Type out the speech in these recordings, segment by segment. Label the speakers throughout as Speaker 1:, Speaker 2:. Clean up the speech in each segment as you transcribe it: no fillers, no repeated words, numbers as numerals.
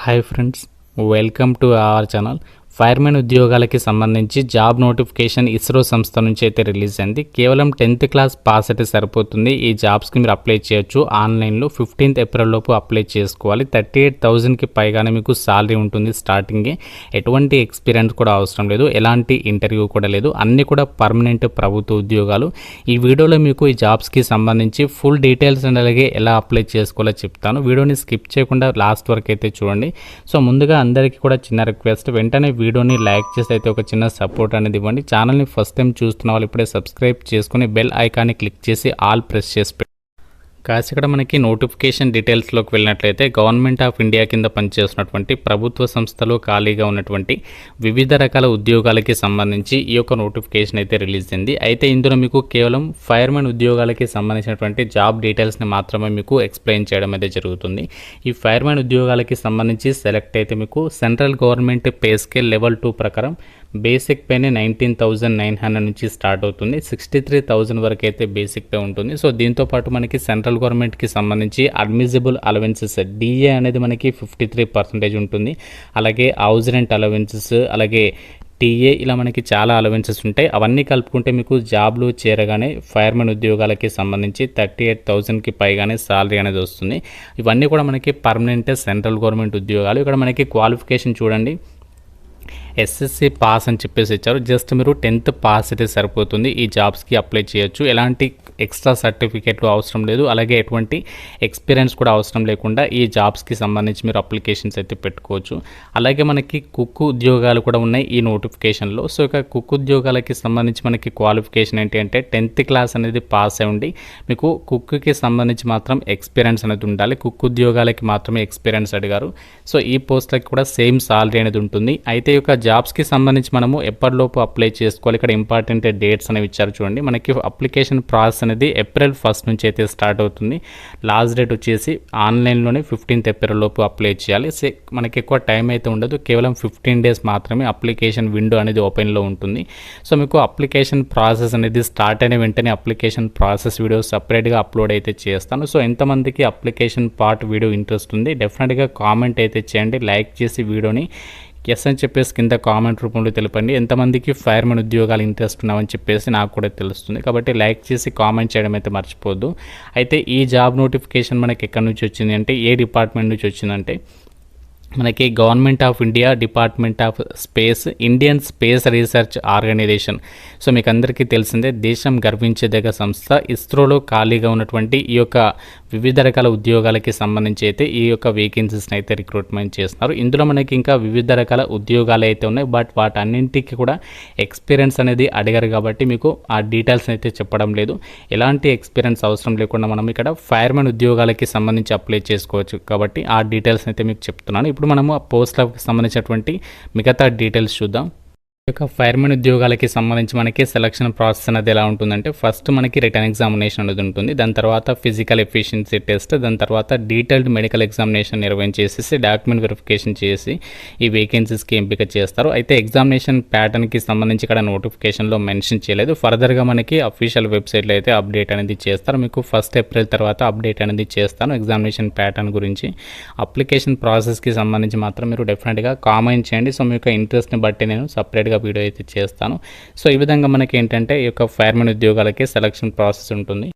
Speaker 1: Hi friends, welcome to our channel. Firemen ఉద్యోగాలకి సంబంధించి job notification ISRO సంస్థ నుంచి అయితే రిలీజ్ అయింది. కేవలం 10th క్లాస్ పాస్ అయితే సరిపోతుంది. ఈ జాబ్స్కి మీరు అప్లై చేయొచ్చు. ఆన్లైన్లో 15th ఏప్రిల్ లోపు అప్లై చేసుకోవాలి. 38,000కి పైగానే మీకు సాలరీ ఉంటుంది స్టార్టింగే. ఎటువంటి ఎక్స్పీరియన్స్ కూడా అవసరం లేదు, ఎలాంటి ఇంటర్వ్యూ కూడా లేదు. అన్నీ కూడా పర్మనెంట్ ప్రభుత్వ ఉద్యోగాలు. ఈ వీడియోలో మీకు ఈ జాబ్స్కి సంబంధించి ఫుల్ డీటెయిల్స్ అండ్ అలాగే ఎలా అప్లై చేసుకోవాలో చెప్తాను. వీడియోని స్కిప్ చేయకుండా లాస్ట్ వరకు అయితే చూడండి. సో ముందుగా అందరికీ కూడా చిన్న రిక్వెస్ట్, వెంటనే వీడియోని లైక్ చేసి అయితే ఒక చిన్న సపోర్ట్ అనేది ఇవ్వండి. ఛానల్ని ఫస్ట్ టైం చూస్తున్న వాళ్ళు ఇప్పుడే సబ్స్క్రైబ్ చేసుకుని బెల్ ఐకాన్ని క్లిక్ చేసి ఆల్ ప్రెస్ చేసి కాసి ఇక్కడ మనకి నోటిఫికేషన్ డీటెయిల్స్లోకి వెళ్ళినట్లయితే గవర్నమెంట్ ఆఫ్ ఇండియా కింద పనిచేస్తున్నటువంటి ప్రభుత్వ సంస్థలో ఖాళీగా ఉన్నటువంటి వివిధ రకాల ఉద్యోగాలకి సంబంధించి ఈ యొక్క నోటిఫికేషన్ అయితే రిలీజ్ అయింది. అయితే ఇందులో మీకు కేవలం ఫైర్మెన్ ఉద్యోగాలకి సంబంధించినటువంటి జాబ్ డీటెయిల్స్ని మాత్రమే మీకు ఎక్స్ప్లెయిన్ చేయడం అయితే జరుగుతుంది. ఈ ఫైర్మెన్ ఉద్యోగాలకి సంబంధించి సెలెక్ట్ అయితే మీకు central government pay scale level 2 ప్రకారం బేసిక్ పేనే 19,900 నుంచి స్టార్ట్ అవుతుంది. 63,000 వరకు అయితే బేసిక్ పే ఉంటుంది. సో దీంతోపాటు మనకి సెంట్రల్ గవర్నమెంట్కి సంబంధించి అడ్మిసిబుల్ అలవెన్సెస్ డిఏ అనేది మనకి 53% ఉంటుంది. అలాగే హౌస్ రెంట్ అలవెన్సెస్, అలాగే టీఏ, ఇలా మనకి చాలా అలవెన్సెస్ ఉంటాయి. అవన్నీ కలుపుకుంటే మీకు జాబ్లు చేరగానే ఫైర్మెన్ ఉద్యోగాలకి సంబంధించి 38,000కి పైగానే సాలరీ అనేది వస్తుంది. ఇవన్నీ కూడా మనకి పర్మనెంట్ సెంట్రల్ గవర్నమెంట్ ఉద్యోగాలు. ఇక్కడ మనకి క్వాలిఫికేషన్ చూడండి, ఎస్ఎస్సి పాస్ అని చెప్పేసి ఇచ్చారు. జస్ట్ మీరు 10th పాస్ అయితే సరిపోతుంది. ఈ జాబ్స్కి అప్లై చేయొచ్చు. ఎలాంటి ఎక్స్ట్రా సర్టిఫికేట్లు అవసరం లేదు, అలాగే ఎటువంటి ఎక్స్పీరియన్స్ కూడా అవసరం లేకుండా ఈ జాబ్స్కి సంబంధించి మీరు అప్లికేషన్స్ అయితే పెట్టుకోవచ్చు. అలాగే మనకి కుక్ ఉద్యోగాలు కూడా ఉన్నాయి ఈ నోటిఫికేషన్లో. సో ఇక కుక్ ఉద్యోగాలకి సంబంధించి మనకి క్వాలిఫికేషన్ ఏంటి అంటే 10th క్లాస్ అనేది పాస్ అయి ఉండి మీకు కుక్కి సంబంధించి మాత్రం ఎక్స్పీరియన్స్ అనేది ఉండాలి. కుక్ ఉద్యోగాలకి మాత్రమే ఎక్స్పీరియన్స్ అడిగారు. సో ఈ పోస్ట్లకి కూడా సేమ్ సాలరీ అనేది ఉంటుంది. అయితే ఈ యొక్క జాబ్స్కి సంబంధించి మనము ఎప్పటిలోపు అప్లై చేసుకోవాలి. ఇక్కడ ఇంపార్టెంట్ డేట్స్ అనేవి ఇచ్చారు చూడండి. మనకి అప్లికేషన్ ప్రాసెస్ అనేది ఏప్రిల్ 1 నుంచి అయితే స్టార్ట్ అవుతుంది. లాస్ట్ డేట్ వచ్చేసి ఆన్లైన్లోనే 15th ఏప్రిల్ లోపు అప్లై చేయాలి. మనకి ఎక్కువ టైం అయితే ఉండదు, కేవలం 15 డేస్ మాత్రమే అప్లికేషన్ విండో అనేది ఓపెన్లో ఉంటుంది. సో మీకు అప్లికేషన్ ప్రాసెస్ అనేది స్టార్ట్ అయిన వెంటనే అప్లికేషన్ ప్రాసెస్ వీడియో సపరేట్గా అప్లోడ్ అయితే చేస్తాను. సో ఎంతమందికి అప్లికేషన్ పార్ట్ వీడియో ఇంట్రెస్ట్ ఉంది డెఫినెట్గా కామెంట్ అయితే చేయండి. లైక్ చేసి వీడియోని ఎస్ అని చెప్పేసి కింద కామెంట్ రూపంలో తెలపండి. ఎంతమందికి ఫైర్మెన్ ఉద్యోగాలు ఇంట్రెస్ట్ ఉన్నామని చెప్పేసి నాకు కూడా తెలుస్తుంది. కాబట్టి లైక్ చేసి కామెంట్ చేయడం అయితే మర్చిపోద్దు. అయితే ఈ జాబ్ నోటిఫికేషన్ మనకి ఎక్కడి నుంచి వచ్చింది అంటే, ఏ డిపార్ట్మెంట్ నుంచి వచ్చిందంటే మనకి government of India department of space, Indian space research organisation. So మీకు అందరికీ తెలిసిందే, దేశం గర్వించేదగ్గ సంస్థ. ఇస్రోలో ఖాళీగా ఉన్నటువంటి ఈ యొక్క వివిధ రకాల ఉద్యోగాలకి సంబంధించి అయితే ఈ యొక్క వేకెన్సీస్ని అయితే రిక్రూట్మెంట్ చేస్తున్నారు. ఇందులో మనకి ఇంకా వివిధ రకాల ఉద్యోగాలు అయితే ఉన్నాయి, బట్ వాటన్నింటికి కూడా ఎక్స్పీరియన్స్ అనేది అడిగారు కాబట్టి మీకు ఆ డీటెయిల్స్ అయితే చెప్పడం లేదు. ఎలాంటి ఎక్స్పీరియన్స్ అవసరం లేకుండా మనం ఇక్కడ ఫైర్మెన్ ఉద్యోగాలకి సంబంధించి అప్లై చేసుకోవచ్చు కాబట్టి ఆ డీటెయిల్స్ అయితే మీకు చెప్తున్నాను. ఇప్పుడు మనము ఆ పోస్ట్లకు సంబంధించినటువంటి మిగతా డీటెయిల్స్ చూద్దాం. ఇక ఫైర్మెన్ ఉద్యోగాలకి సంబంధించి మనకి సెలక్షన్ ప్రాసెస్ అనేది ఎలా ఉంటుందంటే, ఫస్ట్ మనకి రిటర్న్ ఎగ్జామినేషన్ అనేది ఉంటుంది. దాని తర్వాత ఫిజికల్ ఎఫిషియన్సీ టెస్ట్, దాని తర్వాత డీటెయిల్డ్ మెడికల్ ఎగ్జామినేషన్ నిర్వహించేసి డాక్యుమెంట్ వెరిఫికేషన్ చేసి ఈ వేకెన్సీస్కి ఎంపిక చేస్తారు. అయితే ఎగ్జామినేషన్ ప్యాటర్న్కి సంబంధించి ఇక్కడ నోటిఫికేషన్లో మెన్షన్ చేయలేదు. ఫర్దర్గా మనకి అఫీషియల్ వెబ్సైట్లో అయితే అప్డేట్ అనేది చేస్తారు. మీకు 1 ఏప్రిల్ తర్వాత అప్డేట్ అనేది చేస్తాను ఎగ్జామినేషన్ ప్యాటర్న్ గురించి. అప్లికేషన్ ప్రాసెస్కి సంబంధించి మాత్రం మీరు డెఫినెట్గా కామెంట్ చేయండి. సో మీ యొక్క ఇంట్రెస్ట్ని బట్టి నేను సపరేట్గా వీడియో అయితే చేస్తాను. సో ఈ విధంగా మనకి ఏంటంటే ఈ యొక్క ఫైర్మెన్ ఉద్యోగాలకి సెలక్షన్ ప్రాసెస్ ఉంటుంది.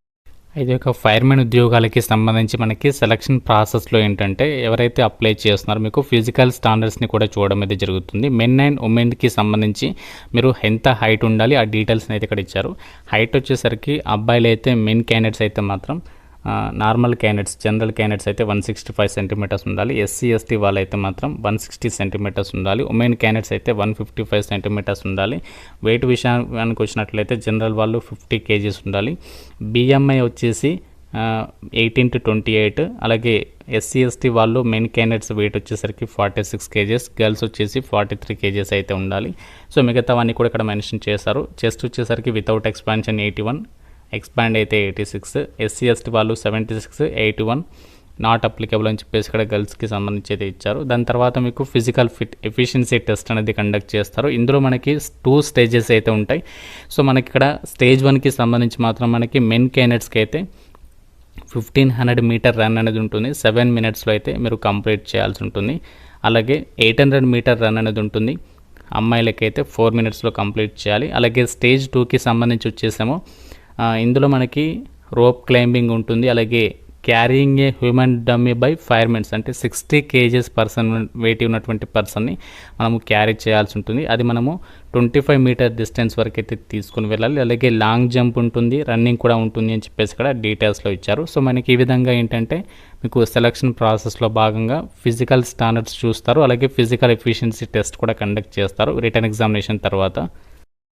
Speaker 1: ఇది ఒక ఫైర్మెన్ ఉద్యోగాలకి సంబంధించి మనకి సెలక్షన్ ప్రాసెస్లో ఏంటంటే, ఎవరైతే అప్లై చేస్తున్నారో మీకు ఫిజికల్ స్టాండర్డ్స్ని కూడా చూడడం అయితే జరుగుతుంది. మెన్ అండ్ ఉమెన్కి సంబంధించి మీరు ఎంత హైట్ ఉండాలి ఆ డీటెయిల్స్ని అయితే ఇక్కడ ఇచ్చారు. హైట్ వచ్చేసరికి అబ్బాయిలు అయితే మెన్ క్యాండిడేట్స్ అయితే మాత్రం నార్మల్ క్యాండిడేట్స్, జనరల్ క్యాండిడేట్స్ అయితే 165 సెంటీమీటర్స్ ఉండాలి. ఎస్సీ ఎస్టీ వాళ్ళైతే మాత్రం 160 సెంటీమీటర్స్ ఉండాలి. ఉమెన్ క్యాండిడేట్స్ అయితే 155 సెంటీమీటర్స్ ఉండాలి. వెయిట్ విషయానికి వచ్చినట్లయితే జనరల్ వాళ్ళు 50 kgs ఉండాలి. బిఎంఐ వచ్చేసి 18 to 28. అలాగే ఎస్సీ ఎస్టీ వాళ్ళు మెయిన్ క్యాండిడేట్స్ వెయిట్ వచ్చేసరికి 46 kgs, గర్ల్స్ వచ్చేసి 43 kgs అయితే ఉండాలి. సో మిగతావన్నీ కూడా ఇక్కడ మెన్షన్ చేశారు. చెస్ట్ వచ్చేసరికి వితౌట్ ఎక్స్పాన్షన్ 81, ఎక్స్పాండ్ అయితే 86, ఎస్సీ ఎస్టీ వాళ్ళు 76, 81 నాట్ అప్లికబుల్ అని చెప్పేసి ఇక్కడ గర్ల్స్కి సంబంధించి అయితే ఇచ్చారు. దాని తర్వాత మీకు ఫిజికల్ ఎఫిషియన్సీ టెస్ట్ అనేది కండక్ట్ చేస్తారు. ఇందులో మనకి 2 స్టేజెస్ అయితే ఉంటాయి. సో మనకి ఇక్కడ స్టేజ్ 1కి సంబంధించి మాత్రం మనకి మెన్ క్యాండిడేట్స్కి అయితే 1500 మీటర్ రన్ అనేది ఉంటుంది. 7 minutesలో అయితే మీరు కంప్లీట్ చేయాల్సి ఉంటుంది. అలాగే 800 మీటర్ రన్ అనేది ఉంటుంది. అమ్మాయిలకైతే 4 మినిట్స్లో కంప్లీట్ చేయాలి. అలాగే స్టేజ్ 2కి సంబంధించి వచ్చేసాము. ఇందులో మనకి రోప్ క్లైంబింగ్ ఉంటుంది. అలాగే carrying a human dummy by firemens, అంటే 60 kgs పర్సన్ వెయిట్ ఉన్నటువంటి పర్సన్ని మనము క్యారీ చేయాల్సి ఉంటుంది. అది మనము 25 మీటర్ డిస్టెన్స్ వరకు అయితే తీసుకుని వెళ్ళాలి. అలాగే లాంగ్ జంప్ ఉంటుంది, రన్నింగ్ కూడా ఉంటుంది అని చెప్పేసి ఇక్కడ డీటెయిల్స్లో ఇచ్చారు. సో మనకి ఈ విధంగా ఏంటంటే మీకు సెలక్షన్ ప్రాసెస్లో భాగంగా ఫిజికల్ స్టాండర్డ్స్ చూస్తారు. అలాగే ఫిజికల్ ఎఫిషియన్సీ టెస్ట్ కూడా కండక్ట్ చేస్తారు రిటర్న్ ఎగ్జామినేషన్ తర్వాత.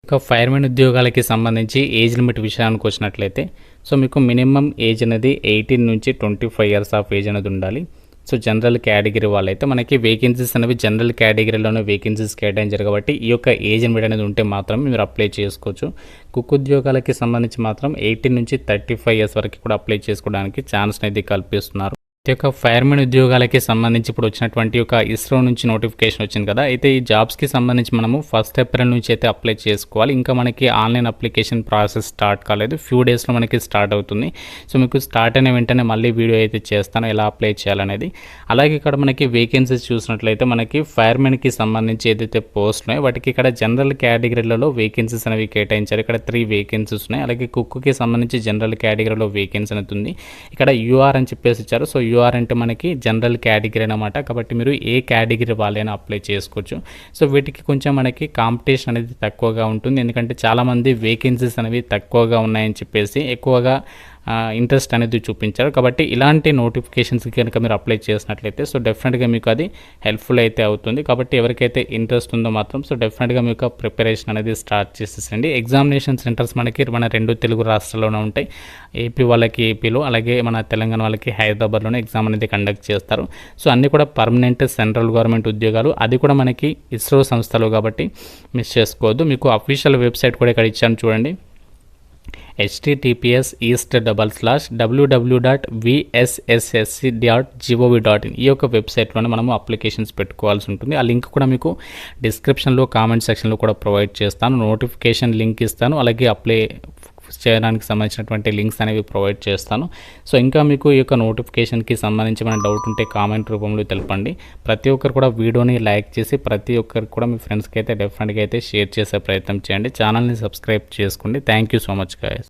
Speaker 1: ఇక ఫైర్మెన్ ఉద్యోగాలకి సంబంధించి ఏజ్ లిమిట్ విషయానికి వచ్చినట్లయితే సో మీకు మినిమం ఏజ్ అనేది 18 నుంచి 25 ఇయర్స్ ఆఫ్ ఏజ్ అనేది ఉండాలి. సో జనరల్ కేటగిరీ వాళ్ళైతే మనకి వేకెన్సీస్ అనేవి జనరల్ కేటగిరీలోనే వేకెన్సీస్ కేటాయించారు కాబట్టి ఈ యొక్క ఏజ్ లిమిట్ అనేది ఉంటే మాత్రమే మీరు అప్లై చేసుకోవచ్చు. కుక్ ఉద్యోగాలకి సంబంధించి మాత్రం 18 నుంచి 35 ఇయర్స్ వరకు కూడా అప్లై చేసుకోవడానికి ఛాన్స్ అనేది కల్పిస్తున్నారు. ఈ యొక్క ఫైర్మెన్ ఉద్యోగాలకి సంబంధించి ఇప్పుడు వచ్చినటువంటి ఒక ఇస్రో నుంచి నోటిఫికేషన్ వచ్చింది కదా, అయితే ఈ జాబ్స్కి సంబంధించి మనము 1 ఏప్రిల్ నుంచి అయితే అప్లై చేసుకోవాలి. ఇంకా మనకి ఆన్లైన్ అప్లికేషన్ ప్రాసెస్ స్టార్ట్ కాలేదు, ఫ్యూ డేస్లో మనకి స్టార్ట్ అవుతుంది. సో మీకు స్టార్ట్ అయిన వెంటనే మళ్ళీ వీడియో అయితే చేస్తాను ఎలా అప్లై చేయాలనేది. అలాగే ఇక్కడ మనకి వేకెన్సీస్ చూసినట్లయితే మనకి ఫైర్మెన్కి సంబంధించి ఏదైతే పోస్ట్ ఉన్నాయో వాటికి ఇక్కడ జనరల్ కేటగిరీలలో వేకెన్సీస్ అనేవి కేటాయించారు. ఇక్కడ 3 వేకెన్సీస్ ఉన్నాయి. అలాగే కుక్కి సంబంధించి జనరల్ కేటగిరీలో వేకెన్సీ అనేది ఉంది. ఇక్కడ యూఆర్ అని చెప్పేసి ఇచ్చారు. సో యూఆర్ అంటే మనకి జనరల్ కేటగిరీ అనమాట. కాబట్టి మీరు ఏ కేటగిరీ వాళ్ళైనా అప్లై చేసుకోవచ్చు. సో వీటికి కొంచెం మనకి కాంపిటీషన్ అనేది తక్కువగా ఉంటుంది, ఎందుకంటే చాలామంది వేకెన్సీస్ అనేవి తక్కువగా ఉన్నాయని చెప్పేసి ఎక్కువగా ఇంట్రెస్ట్ అనేది చూపించారు. కాబట్టి ఇలాంటి నోటిఫికేషన్స్కి కనుక మీరు అప్లై చేసినట్లయితే సో డెఫినెట్గా మీకు అది హెల్ప్ఫుల్ అయితే అవుతుంది. కాబట్టి ఎవరికైతే ఇంట్రెస్ట్ ఉందో మాత్రం సో డెఫినెట్గా మీకు ప్రిపరేషన్ అనేది స్టార్ట్ చేసేసండి. ఎగ్జామినేషన్ సెంటర్స్ మనకి మన 2 తెలుగు రాష్ట్రాల్లోనే ఉంటాయి. ఏపీ వాళ్ళకి ఏపీలో, అలాగే మన తెలంగాణ వాళ్ళకి హైదరాబాద్లోనే ఎగ్జామ్ అనేది కండక్ట్ చేస్తారు. సో అన్నీ కూడా పర్మనెంట్ సెంట్రల్ గవర్నమెంట్ ఉద్యోగాలు, అది కూడా మనకి ఇస్రో సంస్థలో కాబట్టి మిస్ చేసుకోవద్దు. మీకు అఫీషియల్ వెబ్సైట్ కూడా ఇక్కడ ఇచ్చాను చూడండి, https://www.vssc.gov.in. ఈ యొక్క వెబ్సైట్లోనే మనము అప్లికేషన్స్ పెట్టుకోవాల్సి ఉంటుంది. ఆ లింక్ కూడా మీకు డిస్క్రిప్షన్లో కామెంట్ సెక్షన్లో కూడా ప్రొవైడ్ చేస్తాను. నోటిఫికేషన్ లింక్ ఇస్తాను, అలాగే అప్లై చేయడానికి సంబంధించినటువంటి లింక్స్ అనేవి ప్రొవైడ్ చేస్తాను. సో ఇంకా మీకు ఈ యొక్క నోటిఫికేషన్కి సంబంధించి మన డౌట్ ఉంటే కామెంట్ రూపంలో తెలపండి. ప్రతి ఒక్కరు కూడా వీడియోని లైక్ చేసి ప్రతి ఒక్కరికి కూడా మీ ఫ్రెండ్స్కి అయితే డెఫినెట్గా అయితే షేర్ చేసే ప్రయత్నం చేయండి. ఛానల్ని సబ్స్క్రైబ్ చేసుకోండి. Thank you so much guys.